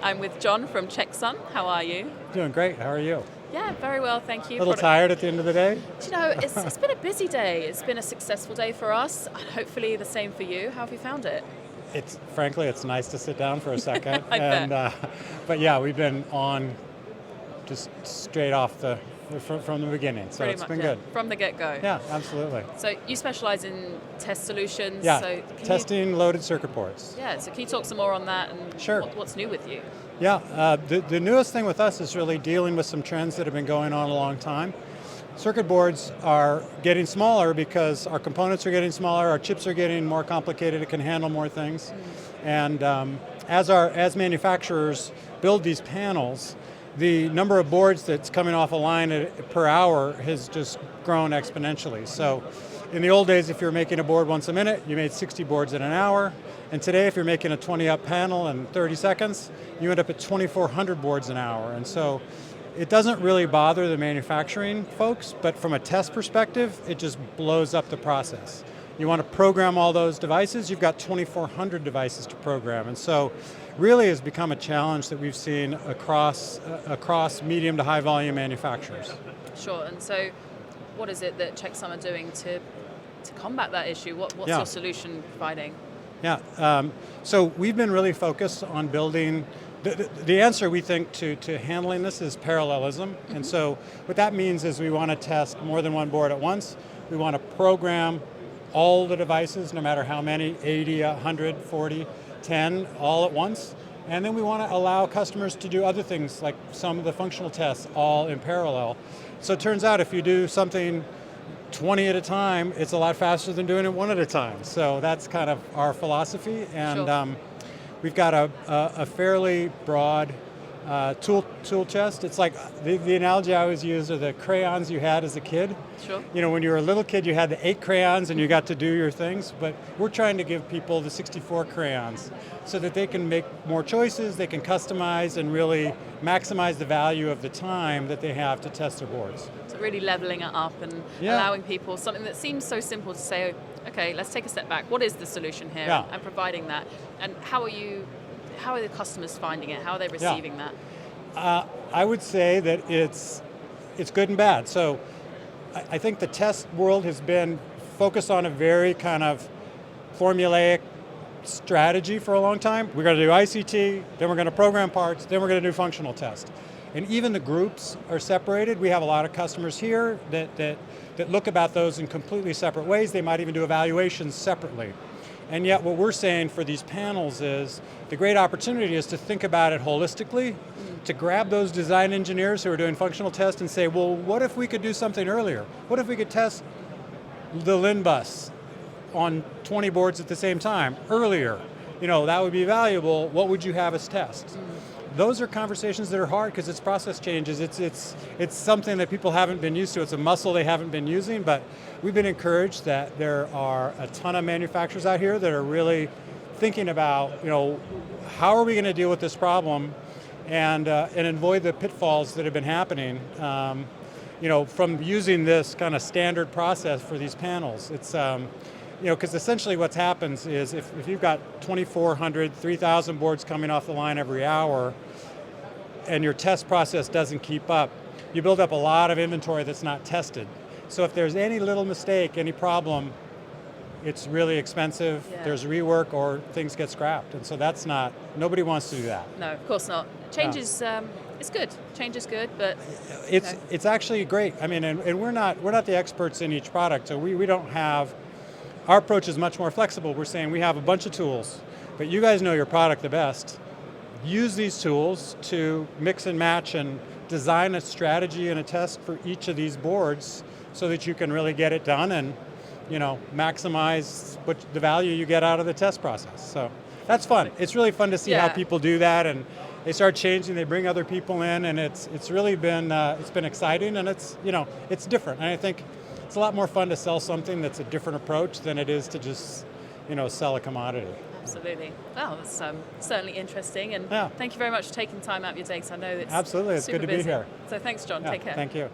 I'm with John from Checksum. How are you? Doing great. How are you? Yeah, very well, thank you. A little tired at the end of the day? Do you know, it's been a busy day. It's been a successful day for us. Hopefully the same for you. How have you found it? Frankly, it's nice to sit down for a second. bet. But yeah, we've been on just straight off from the beginning, so Pretty it's much, been yeah. good. From the get-go. Yeah, absolutely. So you specialize in test solutions. Yeah, So testing loaded circuit boards. Yeah, so can you talk some more on that and Sure. what's new with you? Yeah, the newest thing with us is really dealing with some trends that have been going on a long time. Circuit boards are getting smaller because our components are getting smaller, our chips are getting more complicated, it can handle more things. And as manufacturers build these panels, the number of boards that's coming off a line per hour has just grown exponentially. So in the old days, if you're making a board once a minute, you made 60 boards in an hour. And today, if you're making a 20-up panel in 30 seconds, you end up at 2,400 boards an hour. And so it doesn't really bother the manufacturing folks, but from a test perspective, it just blows up the process. You want to program all those devices, you've got 2,400 devices to program. And so really has become a challenge that we've seen across medium to high volume manufacturers. Sure, and so what is it that Checksum are doing to combat that issue? What's your solution providing? Yeah, so we've been really focused on building, the answer we think to handling this is parallelism. Mm-hmm. And so what that means is we want to test more than one board at once. We want to program all the devices, no matter how many, 80, 100, 40, 10, all at once. And then we want to allow customers to do other things, like some of the functional tests, all in parallel. So it turns out if you do something 20 at a time, it's a lot faster than doing it one at a time. So that's kind of our philosophy. And sure. We've got a fairly broad tool chest. It's like the analogy I always use are the crayons you had as a kid. Sure. You know, when you were a little kid, you had the 8 crayons and you got to do your things, but we're trying to give people the 64 crayons so that they can make more choices, they can customize and really maximize the value of the time that they have to test their boards. So really leveling it up and allowing people something that seems so simple to say, okay, let's take a step back. What is the solution here? Yeah. And providing that. And how are the customers finding it? How are they receiving that? I would say that it's good and bad. So I think the test world has been focused on a very kind of formulaic strategy for a long time. We're going to do ICT, then we're going to program parts, then we're going to do functional test. And even the groups are separated. We have a lot of customers here that look about those in completely separate ways. They might even do evaluations separately. And yet what we're saying for these panels is the great opportunity is to think about it holistically, to grab those design engineers who are doing functional tests and say, well, what if we could do something earlier? What if we could test the LIN bus on 20 boards at the same time earlier? You know, that would be valuable. What would you have us test? Those are conversations that are hard because it's process changes. It's something that people haven't been used to. It's a muscle they haven't been using, but we've been encouraged that there are a ton of manufacturers out here that are really thinking about, you know, how are we going to deal with this problem and avoid the pitfalls that have been happening, you know, from using this kind of standard process for these panels. It's you know, because essentially what happens is if you've got 2,400, 3,000 boards coming off the line every hour and your test process doesn't keep up, you build up a lot of inventory that's not tested. So if there's any little mistake, any problem, it's really expensive, there's rework or things get scrapped. And so that's not, nobody wants to do that. No, of course not. Change is, it's good. Change is good, but... It's actually great. I mean, and we're not the experts in each product, so we don't have, our approach is much more flexible. We're saying we have a bunch of tools, but you guys know your product the best. Use these tools to mix and match and design a strategy and a test for each of these boards so that you can really get it done and, you know, maximize the value you get out of the test process. So that's fun. It's really fun to see how people do that, and they start changing, they bring other people in, and it's really been it's been exciting, and it's, you know, it's different. And I think it's a lot more fun to sell something that's a different approach than it is to just, you know, sell a commodity. Absolutely. Well, it's certainly interesting, and thank you very much for taking time out of your day, because I know it's absolutely, it's super good to busy. be here. So thanks, John. Take care. Thank you.